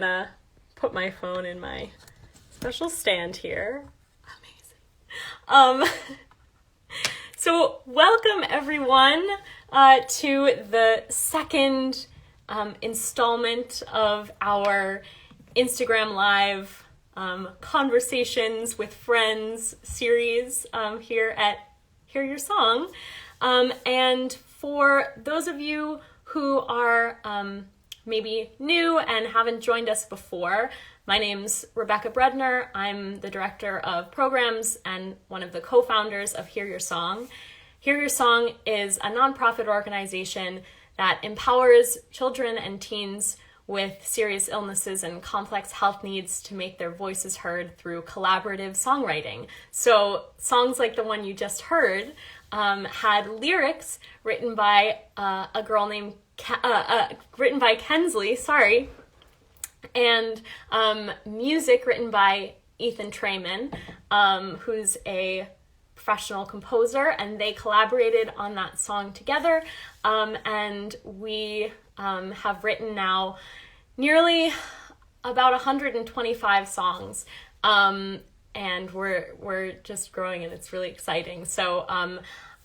gonna put my phone in my special stand here. Amazing. So welcome everyone to the second installment of our Instagram Live Conversations with Friends series here at Hear Your Song. And for those of you who are maybe new and haven't joined us before, my name's Rebecca Brudner. I'm the director of programs and one of the co-founders of Hear Your Song. Hear Your Song is a nonprofit organization that empowers children and teens with serious illnesses and complex health needs to make their voices heard through collaborative songwriting. So songs like the one you just heard had lyrics written by a girl named written by Kensley, and music written by Ethan Trayman, who's a professional composer, and they collaborated on that song together. And we have written now nearly about 125 songs, and we're just growing, and it's really exciting. So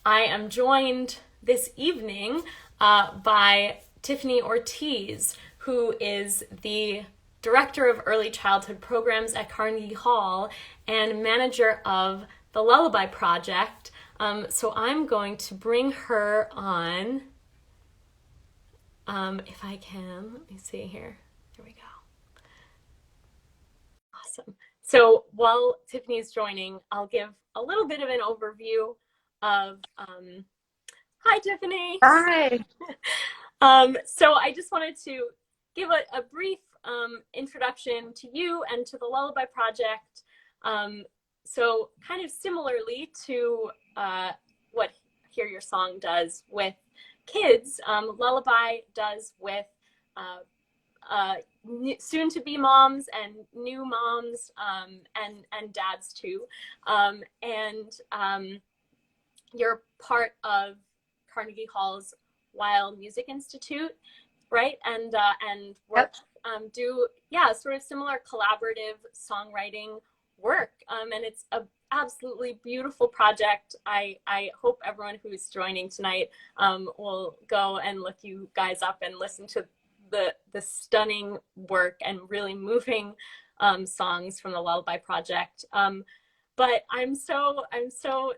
I am joined this evening by Tiffany Ortiz, who is the Director of Early Childhood Programs at Carnegie Hall and manager of the Lullaby Project. So I'm going to bring her on, if I can. Let me see here. There we go. Awesome. So while Tiffany's joining, I'll give a little bit of an overview of, hi Tiffany. Hi. So I just wanted to give a brief introduction to you and to the Lullaby Project. So kind of similarly to what Hear Your Song does with kids, Lullaby does with soon-to-be moms and new moms and dads too. You're part of Carnegie Hall's Wild Music Institute, right? And work, do sort of similar collaborative songwriting work, and it's a absolutely beautiful project. I hope everyone who's joining tonight will go and look you guys up and listen to the stunning work and really moving songs from the Lullaby Project. But I'm so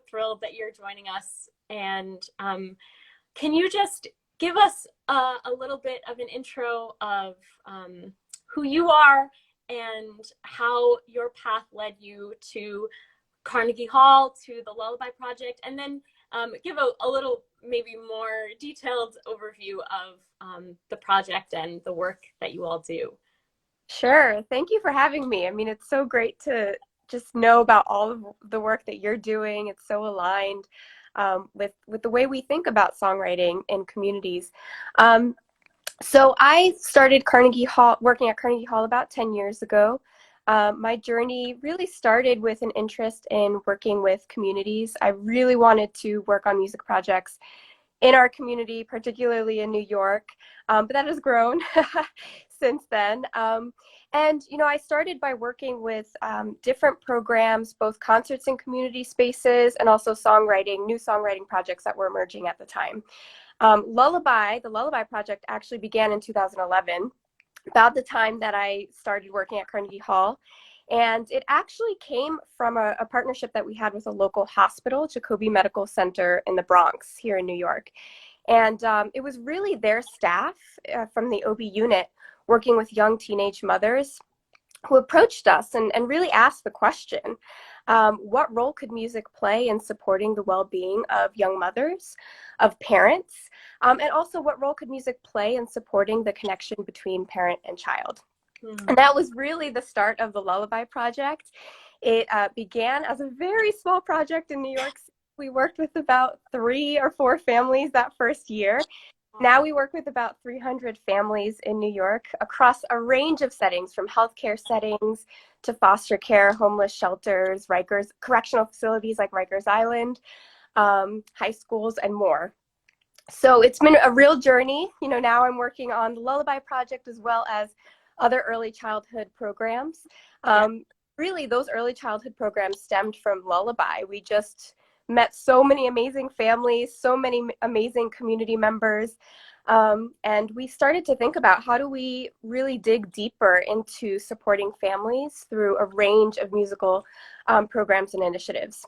thrilled that you're joining us. And can you just give us a little bit of an intro of who you are and how your path led you to Carnegie Hall, to the Lullaby Project, and then give a little maybe more detailed overview of the project and the work that you all do. Sure. Thank you for having me. I mean, it's so great to just know about all of the work that you're doing. It's so aligned with the way we think about songwriting in communities. So I started working at Carnegie Hall about 10 years ago. My journey really started with an interest in working with communities. I really wanted to work on music projects in our community, particularly in New York, but that has grown since then. And, I started by working with different programs, both concerts in community spaces and also new songwriting projects that were emerging at the time. The Lullaby Project actually began in 2011, about the time that I started working at Carnegie Hall. And it actually came from a partnership that we had with a local hospital, Jacobi Medical Center in the Bronx here in New York. And it was really their staff from the OB unit working with young teenage mothers who approached us and really asked the question, what role could music play in supporting the well-being of young mothers, of parents, and also what role could music play in supporting the connection between parent and child? And that was really the start of the Lullaby Project. It began as a very small project in New York City. We worked with about 3 or 4 families that first year. Now we work with about 300 families in New York across a range of settings, from healthcare settings to foster care, homeless shelters, correctional facilities like Rikers Island, high schools, and more. So it's been a real journey. Now I'm working on the Lullaby Project as well as other early childhood programs. Yeah. Really, those early childhood programs stemmed from Lullaby. We just met so many amazing families, so many amazing community members. And we started to think about how do we really dig deeper into supporting families through a range of musical programs and initiatives.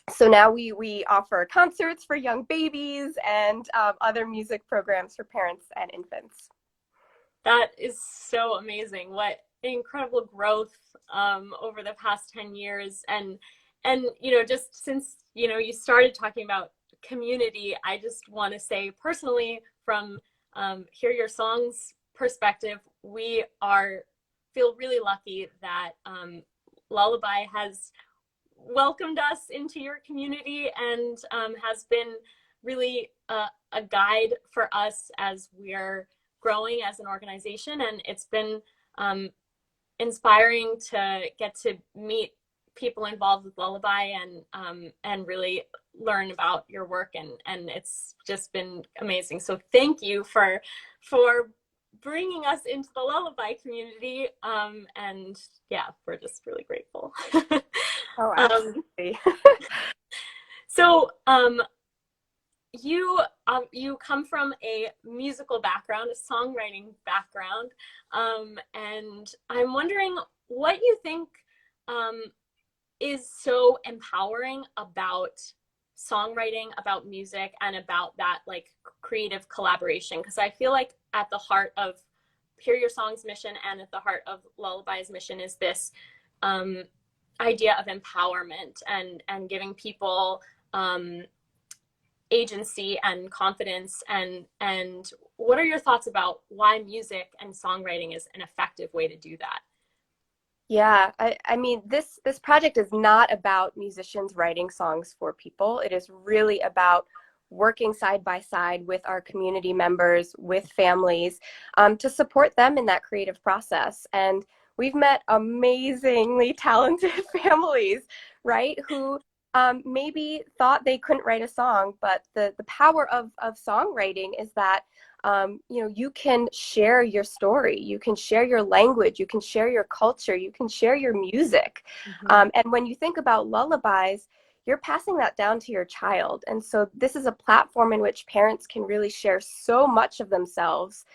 So now we offer concerts for young babies and other music programs for parents and infants. That is so amazing. What incredible growth over the past 10 years. And just since, you started talking about community, I just want to say personally from Hear Your Songs perspective, we feel really lucky that Lullaby has welcomed us into your community and has been really a guide for us as we're growing as an organization. And it's been inspiring to get to meet people involved with Lullaby and really learn about your work, and it's just been amazing. So thank you for bringing us into the Lullaby community, and yeah, we're just really grateful. Oh, absolutely. So you come from a musical background, a songwriting background, and I'm wondering what you think is so empowering about songwriting, about music, and about that like creative collaboration. Because I feel like at the heart of Hear Your Song's mission and at the heart of Lullaby's mission is this idea of empowerment and giving people agency and confidence. And what are your thoughts about why music and songwriting is an effective way to do that? Yeah, I mean, this project is not about musicians writing songs for people. It is really about working side by side with our community members, with families, to support them in that creative process. And we've met amazingly talented families, right, who maybe thought they couldn't write a song, but the power of songwriting is that you can share your story, you can share your language, you can share your culture, you can share your music. Mm-hmm. And when you think about lullabies, you're passing that down to your child. And so this is a platform in which parents can really share so much of themselves,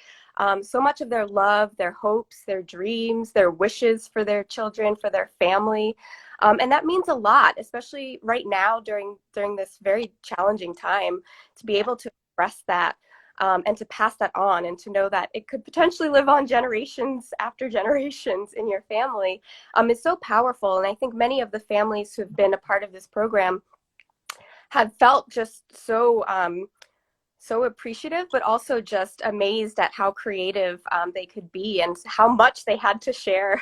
so much of their love, their hopes, their dreams, their wishes for their children, for their family. And that means a lot, especially right now during this very challenging time, to be able to express that. And to pass that on and to know that it could potentially live on generations after generations in your family is so powerful. And I think many of the families who have been a part of this program have felt just so appreciative, but also just amazed at how creative they could be and how much they had to share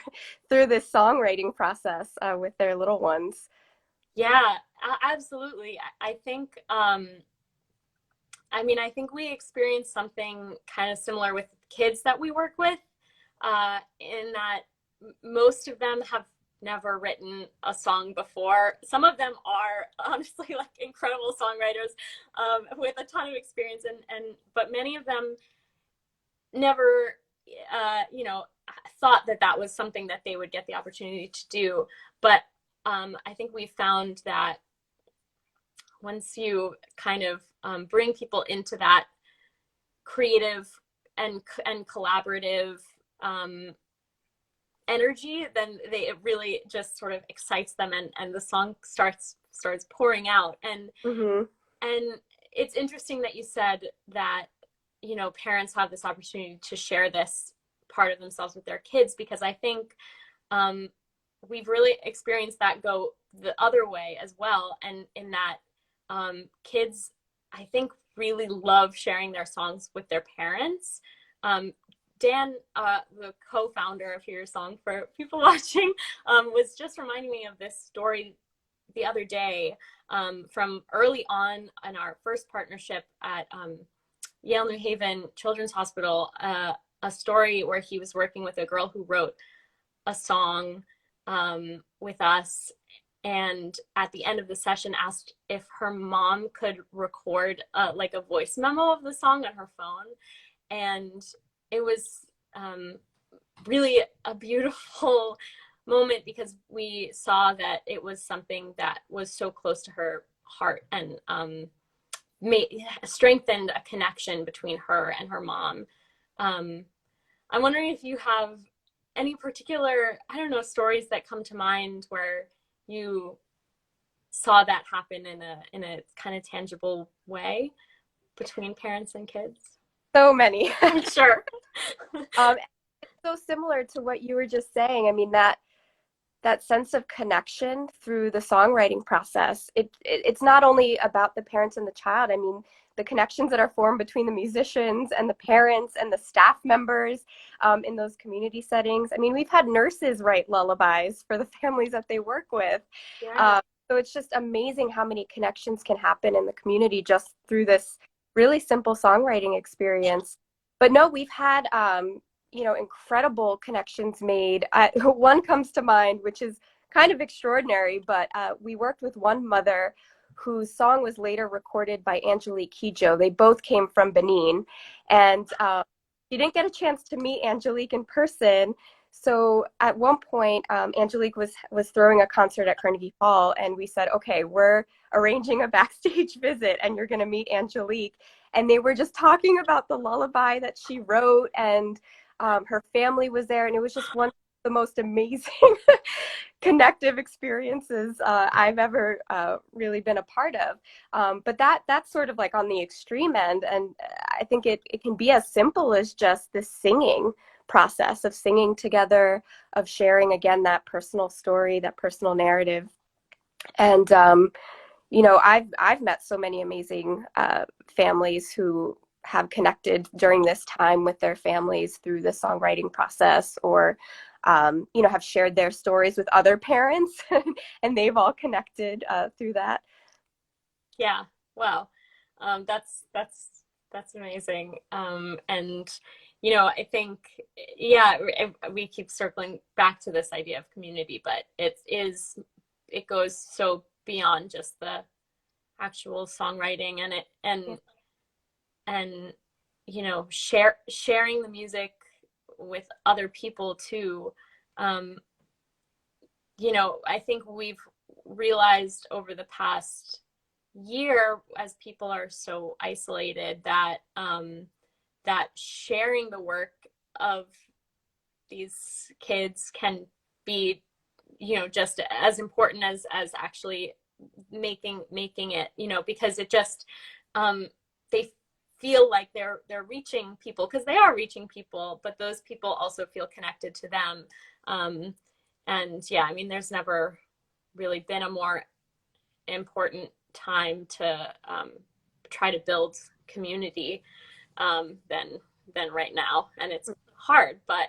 through this songwriting process with their little ones. Yeah, absolutely. I think I think we experienced something kind of similar with kids that we work with, in that most of them have never written a song before. Some of them are honestly like incredible songwriters with a ton of experience, but many of them never, thought that was something that they would get the opportunity to do. But I think we found that once you kind of bring people into that creative and collaborative energy, then it really just sort of excites them, and the song starts pouring out. And Mm-hmm. and it's interesting that you said that parents have this opportunity to share this part of themselves with their kids, because I think we've really experienced that go the other way as well, and in that kids, I think, really love sharing their songs with their parents. Dan, the co-founder of Hear Your Song, for people watching, was just reminding me of this story the other day, from early on in our first partnership at Yale New Haven Children's Hospital, a story where he was working with a girl who wrote a song with us, and at the end of the session asked if her mom could record like a voice memo of the song on her phone. And it was really a beautiful moment because we saw that it was something that was so close to her heart and strengthened a connection between her and her mom. I'm wondering if you have any particular, I don't know, stories that come to mind where you saw that happen in a kind of tangible way between parents and kids. So many. I'm sure. It's so similar to what you were just saying. I mean, that sense of connection through the songwriting process, it's not only about the parents and the child. I mean, the connections that are formed between the musicians and the parents and the staff members in those community settings. I mean, we've had nurses write lullabies for the families that they work with. Yeah. So it's just amazing how many connections can happen in the community just through this really simple songwriting experience. But no, we've had incredible connections made. One comes to mind, which is kind of extraordinary, but we worked with one mother whose song was later recorded by Angelique Kidjo. They both came from Benin, and you didn't get a chance to meet Angelique in person. So at one point, Angelique was throwing a concert at Carnegie Hall, and we said, okay, we're arranging a backstage visit, and you're going to meet Angelique. And they were just talking about the lullaby that she wrote, and her family was there, and it was just one of the most amazing connective experiences I've ever really been a part of. But that's sort of like on the extreme end, and I think it can be as simple as just the singing process of singing together, of sharing again that personal story, that personal narrative. And I've met so many amazing families who have connected during this time with their families through the songwriting process, or have shared their stories with other parents and they've all connected through that. Yeah. Wow. That's amazing. And I think, yeah, we keep circling back to this idea of community, but it goes so beyond just the actual songwriting and sharing the music with other people too. I think we've realized over the past year, as people are so isolated, that that sharing the work of these kids can be just as important as actually making it, because it just they feel like they're reaching people, because they are reaching people, but those people also feel connected to them. And yeah, I mean, there's never really been a more important time to try to build community than right now. And it's hard, but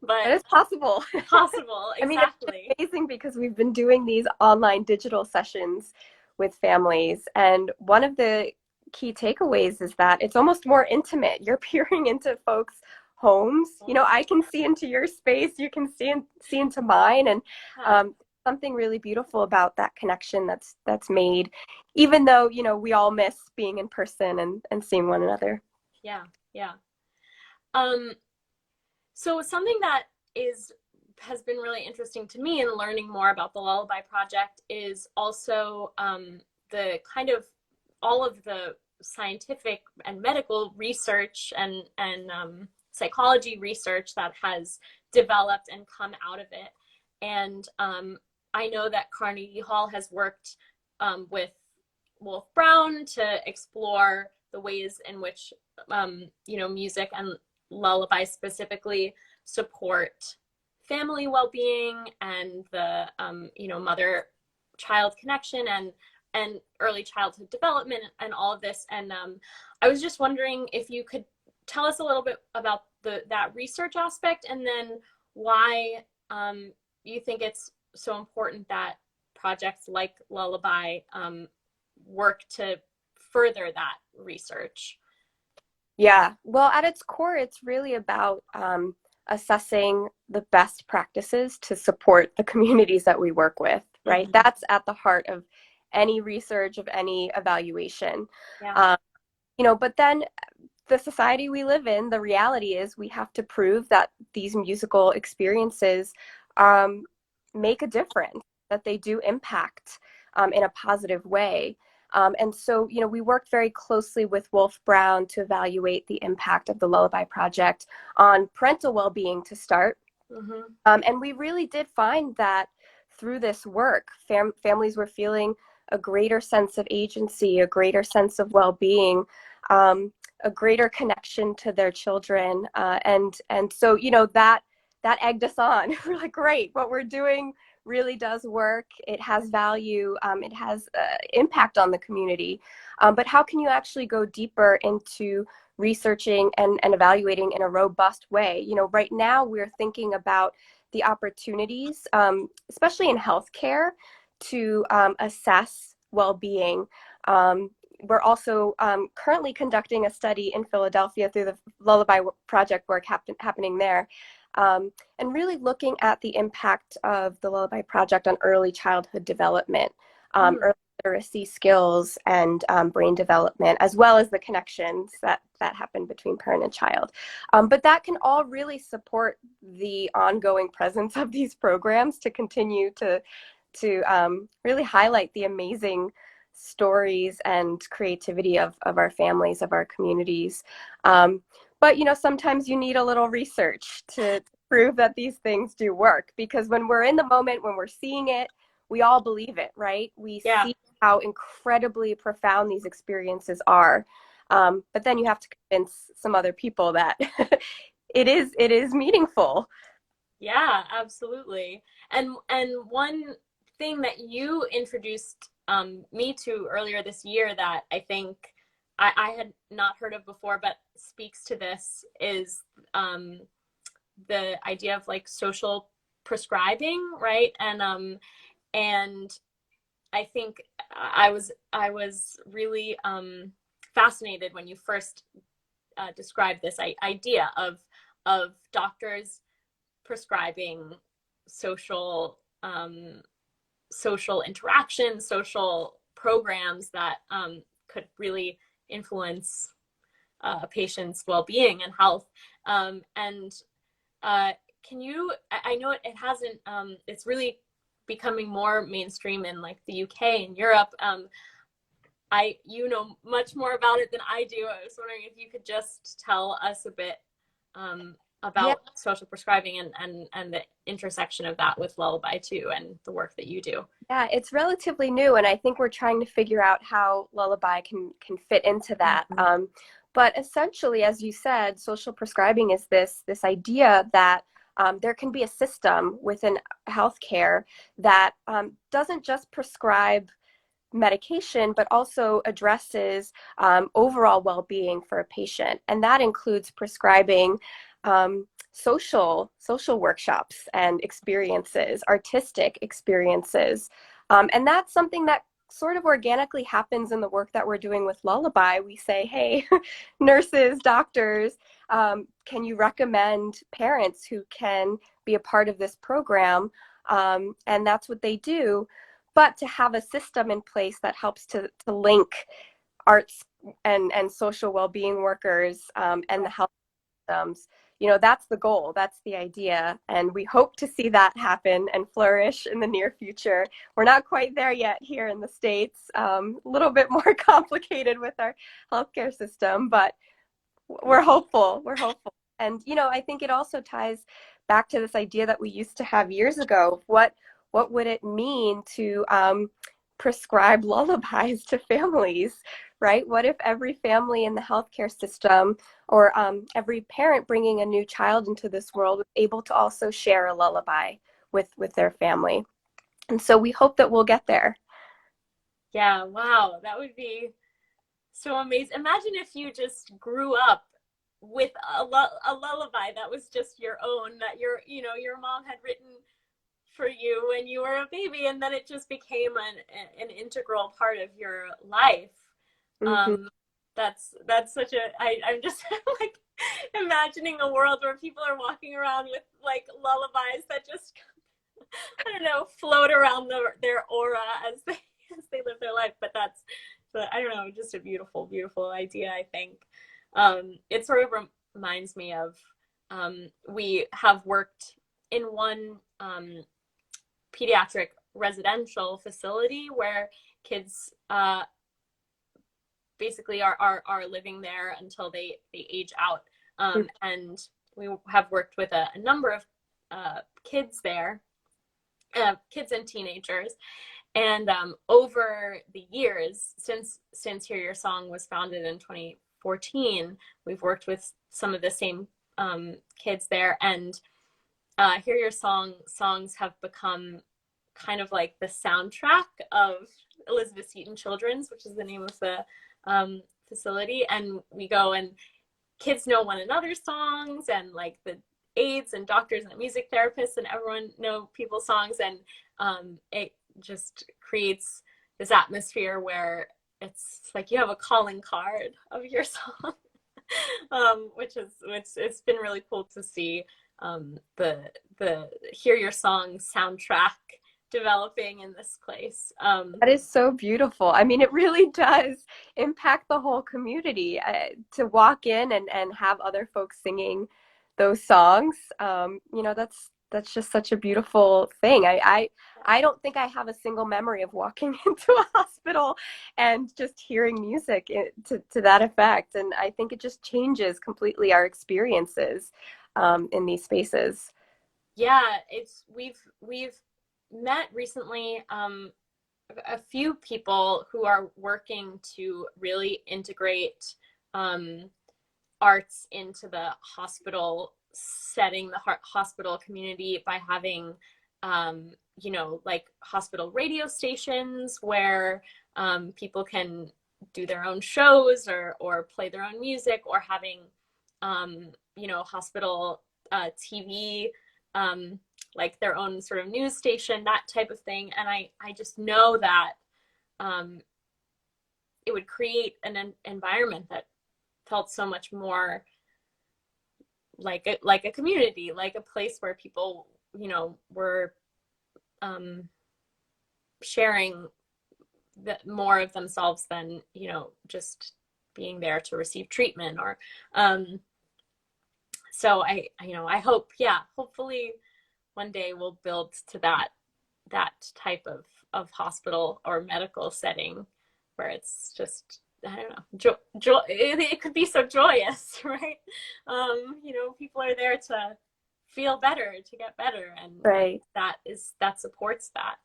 it's possible. Possible. Exactly. I mean, it's amazing because we've been doing these online digital sessions with families, and one of the key takeaways is that it's almost more intimate. You're peering into folks' homes. I can see into your space, you can see into mine, and something really beautiful about that connection that's made, even though we all miss being in person and seeing one another. Yeah. So something that has been really interesting to me in learning more about the Lullaby Project is also the kind of all of the scientific and medical research and psychology research that has developed and come out of it. And I know that Carnegie Hall has worked with Wolf Brown to explore the ways in which music and lullaby specifically support family well-being and the mother-child connection and early childhood development and all of this. And I was just wondering if you could tell us a little bit about that research aspect, and then why you think it's so important that projects like Lullaby work to further that research. Yeah, well, at its core, it's really about assessing the best practices to support the communities that we work with, right? Mm-hmm. That's at the heart of any research, of any evaluation. Yeah. But then the society we live in, the reality is we have to prove that these musical experiences make a difference, that they do impact in a positive way. And so, we worked very closely with Wolf Brown to evaluate the impact of the Lullaby Project on parental well-being to start. Mm-hmm. And we really did find that through this work, families were feeling a greater sense of agency, a greater sense of well-being, a greater connection to their children. And so, that egged us on. We're like, great, what we're doing really does work. It has value. It has impact on the community. But how can you actually go deeper into researching and evaluating in a robust way? Right now we're thinking about the opportunities, especially in healthcare, to assess well-being. We're also currently conducting a study in Philadelphia through the Lullaby Project work happening there. And really looking at the impact of the Lullaby Project on early childhood development, early literacy skills, and brain development, as well as the connections that happen between parent and child. But that can all really support the ongoing presence of these programs to continue to really highlight the amazing stories and creativity of our families, of our communities. But, sometimes you need a little research to prove that these things do work, because when we're in the moment, when we're seeing it, we all believe it, right? We see how incredibly profound these experiences are. But then you have to convince some other people that it is meaningful. Yeah, absolutely. And one thing that you introduced me to earlier this year that I think I had not heard of before, but speaks to this, is the idea of like social prescribing, right? And I think I was really fascinated when you first described this idea of doctors prescribing social social interaction, social programs that could really influence a patient's well-being and health. And can you? I know it hasn't. It's really becoming more mainstream in like the UK and Europe. You know much more about it than I do. I was wondering if you could just tell us a bit about social prescribing and the intersection of that with Lullaby too, and the work that you do. Yeah, it's relatively new, and I think we're trying to figure out how Lullaby can fit into that. Mm-hmm. But essentially, as you said, social prescribing is this idea that there can be a system within healthcare that doesn't just prescribe medication, but also addresses overall well-being for a patient, and that includes prescribing social workshops and experiences, artistic experiences, and that's something that sort of organically happens in the work that we're doing with Lullaby. We say, hey, nurses, doctors, can you recommend parents who can be a part of this program? And that's what they do. But to have a system in place that helps to link arts and social well-being workers and the health systems, that's the goal, that's the idea. And we hope to see that happen and flourish in the near future. We're not quite there yet here in the States, a little bit more complicated with our healthcare system, but we're hopeful. And, I think it also ties back to this idea that we used to have years ago. What would it mean to prescribe lullabies to families, right? What if every family in the healthcare system, or every parent bringing a new child into this world, was able to also share a lullaby with their family? And so we hope that we'll get there. Yeah, wow, that would be so amazing. Imagine if you just grew up with a lullaby that was just your own, that your mom had written for you when you were a baby, and then it just became an integral part of your life. Mm-hmm. That's such I'm just like imagining a world where people are walking around with like lullabies that just I don't know, float around their aura as they live their life. But I don't know, just a beautiful idea, I think. It sort of reminds me of we have worked in one pediatric residential facility where kids basically are living there until they age out. And we have worked with a number of kids there, kids and teenagers. And over the years, since Hear Your Song was founded in 2014, we've worked with some of the same kids there. And Hear Your songs have become kind of like the soundtrack of Elizabeth Seton Children's, which is the name of the facility. And we go and kids know one another's songs, and like the aides and doctors and music therapists and everyone know people's songs. And it just creates this atmosphere where it's like you have a calling card of your song, which it's been really cool to see the Hear Your Song soundtrack developing in this place. That is so beautiful. I mean, it really does impact the whole community to walk in and have other folks singing those songs. That's just such a beautiful thing. I don't think I have a single memory of walking into a hospital and just hearing music to that effect. And I think it just changes completely our experiences in these spaces. Yeah, we've met recently a few people who are working to really integrate arts into the hospital setting, the hospital community, by having like hospital radio stations where people can do their own shows or play their own music, or having hospital TV, like their own sort of news station, that type of thing. And I just know that it would create an environment that felt so much more like a community, like a place where people, were sharing more of themselves than, just being there to receive treatment. Or so I hope, hopefully one day we'll build to that type of hospital or medical setting where it's just, I don't know, joy. It could be so joyous, right? People are there to feel better, to get better, and Right. that supports that.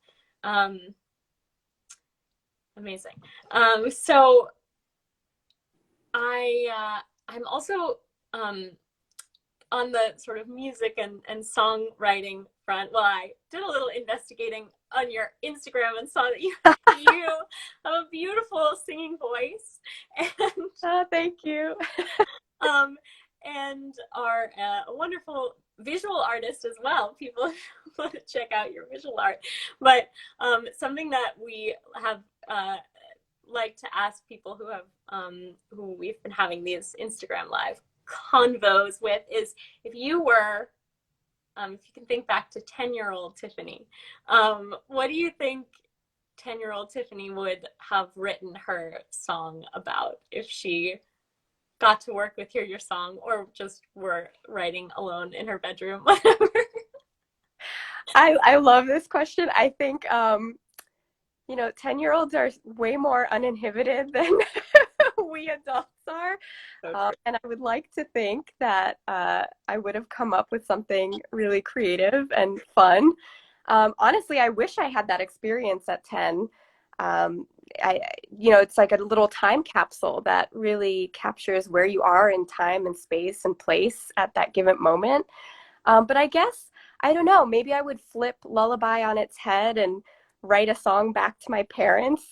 Amazing. So I'm also on the sort of music and songwriting front. Well, I did a little investigating on your Instagram and saw that you have a beautiful singing voice, and Thank you. and are a wonderful visual artist as well. People want to check out your visual art. But something that we have like to ask people who have who we've been having these Instagram live convos with is, if you can think back to 10-year-old Tiffany, what do you think 10-year-old Tiffany would have written her song about if she got to work with Hear Your Song, or just were writing alone in her bedroom, whatever? I love this question. I think 10-year-olds are way more uninhibited than we adults are. And I would like to think that I would have come up with something really creative and fun. Honestly, I wish I had that experience at 10. It's like a little time capsule that really captures where you are in time and space and place at that given moment. But I guess, I don't know, maybe I would flip Lullaby on its head and write a song back to my parents,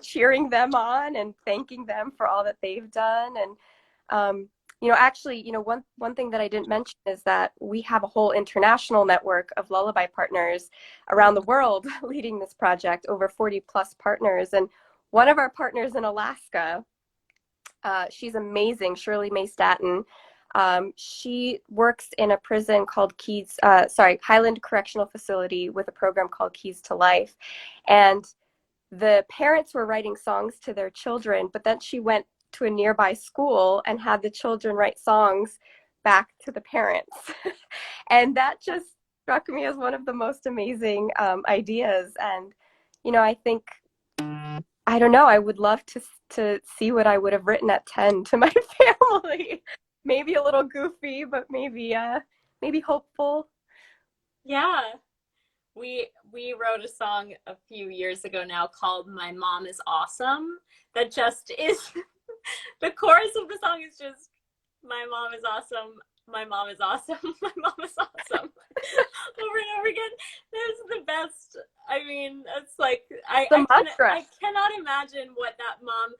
cheering them on and thanking them for all that they've done. And, actually, one thing that I didn't mention is that we have a whole international network of Lullaby partners around the world leading this project, over 40 plus partners. And one of our partners in Alaska, she's amazing, Shirley May Staton. She works in a prison called Highland Correctional Facility with a program called Keys to Life. And the parents were writing songs to their children, but then she went to a nearby school and had the children write songs back to the parents. And that just struck me as one of the most amazing ideas. And, I think, I don't know, I would love to see what I would have written at 10 to my family. Maybe a little goofy, but maybe hopeful. Yeah. We wrote a song a few years ago now called My Mom is Awesome, that just is the chorus of the song is just my mom is awesome, my mom is awesome, my mom is awesome. Over and over again. This is the best. I mean, it's like The mantra. I cannot imagine what that mom.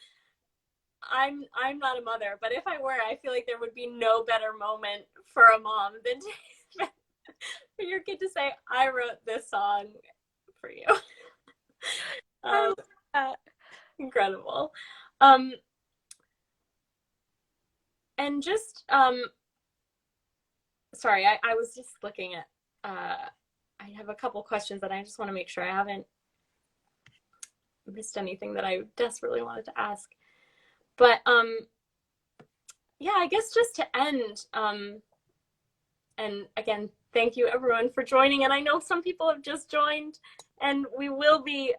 I'm not a mother, but if I were, I feel like there would be no better moment for a mom than for your kid to say, "I wrote this song for you." I love that. Incredible. And just sorry, I was just looking at I have a couple questions that I just want to make sure I haven't missed anything that I desperately wanted to ask. But yeah, I guess just to end, and again, thank you everyone for joining. And I know some people have just joined, and we will be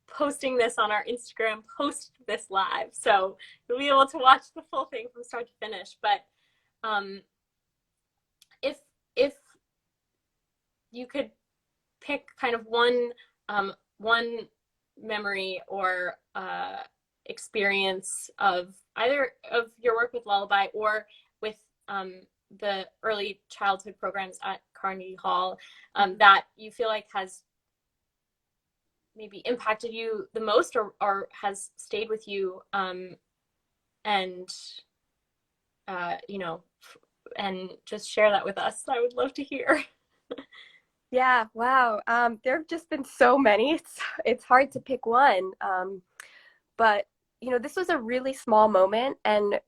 posting this on our Instagram post this live, so you'll be able to watch the full thing from start to finish. But if you could pick kind of one memory or experience of either of your work with Lullaby or with the early childhood programs at Carnegie Hall that you feel like has maybe impacted you the most or has stayed with you and and just share that with us. I would love to hear. Yeah, wow. There have just been so many. It's hard to pick one. But this was a really small moment, and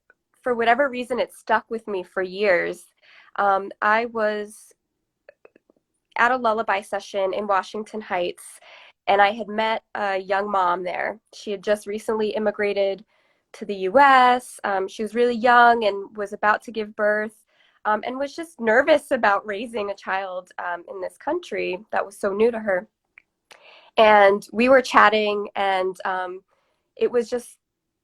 for whatever reason, it stuck with me for years. I was at a lullaby session in Washington Heights, and I had met a young mom there. She had just recently immigrated to the US. She was really young and was about to give birth, and was just nervous about raising a child in this country that was so new to her. And we were chatting, and it was just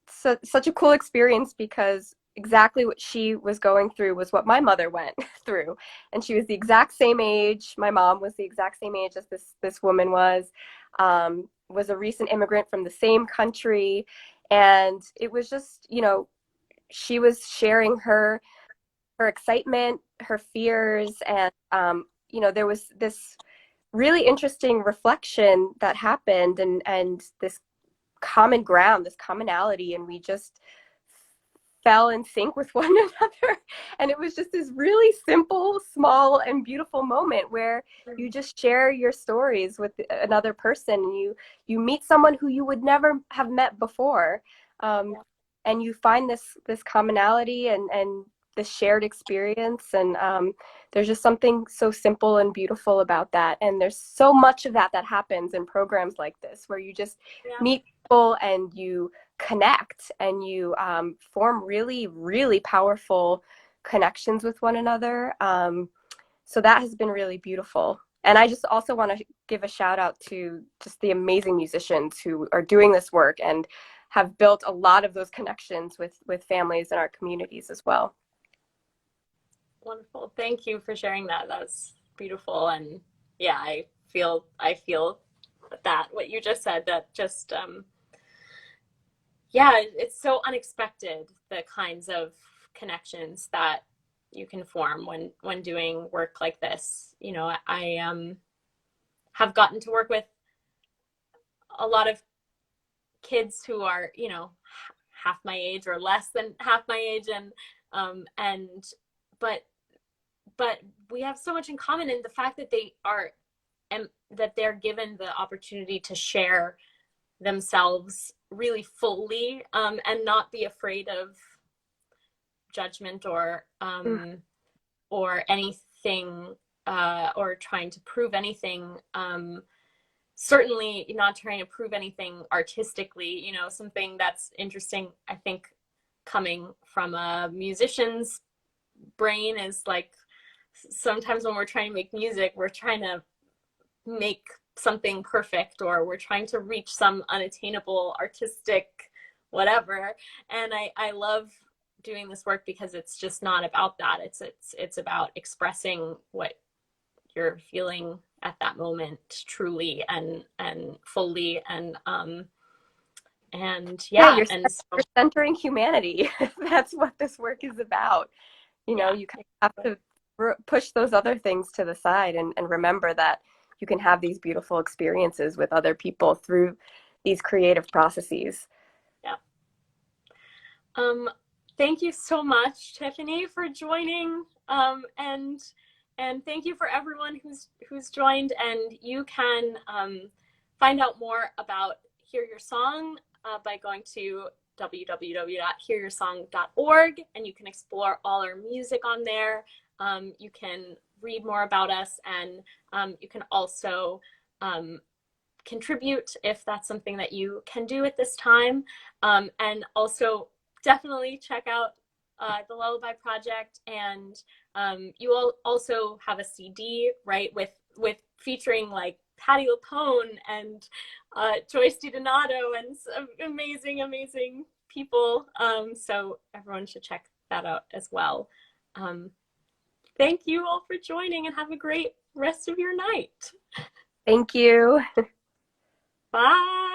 such a cool experience because exactly what she was going through was what my mother went through. And she was the exact same age. My mom was the exact same age as this woman was a recent immigrant from the same country. And it was just, she was sharing her excitement, her fears, and there was this really interesting reflection that happened, and this common ground, this commonality, and we just fell in sync with one another. And it was just this really simple, small, and beautiful moment where you just share your stories with another person, and you meet someone who you would never have met before, and you find this commonality and this shared experience. And there's just something so simple and beautiful about that. And there's so much of that happens in programs like this, where you just meet people and you connect and you form really, really powerful connections with one another. So that has been really beautiful. And I just also want to give a shout out to just the amazing musicians who are doing this work and have built a lot of those connections with families in our communities as well. Wonderful. Thank you for sharing that. That's beautiful. And yeah, I feel that what you just said, that just yeah, it's so unexpected, the kinds of connections that you can form when doing work like this. I have gotten to work with a lot of kids who are, half my age or less than half my age, and but we have so much in common in the fact that they are, and that they're given the opportunity to share themselves really fully, and not be afraid of judgment or anything, or trying to prove anything, certainly not trying to prove anything artistically. Something that's interesting, I think, coming from a musician's brain is like sometimes when we're trying to make music, we're trying to make something perfect, or we're trying to reach some unattainable artistic whatever. And I love doing this work because it's just not about that. It's about expressing what you're feeling at that moment truly and fully, and Yeah, yeah, and so you're centering humanity. That's what this work is about. yeah, You kind of have to push those other things to the side and remember that you can have these beautiful experiences with other people through these creative processes. yeah. Thank you so much, Tiffany, for joining. And thank you for everyone who's joined. And you can find out more about Hear Your Song by going to www.hearyoursong.org, and you can explore all our music on there. You can read more about us, and you can also contribute if that's something that you can do at this time. And also definitely check out the Lullaby Project, and you will also have a CD, right, with featuring like Patti LuPone and Joyce DiDonato and some amazing people. So everyone should check that out as well. Thank you all for joining, and have a great rest of your night. Thank you. Bye.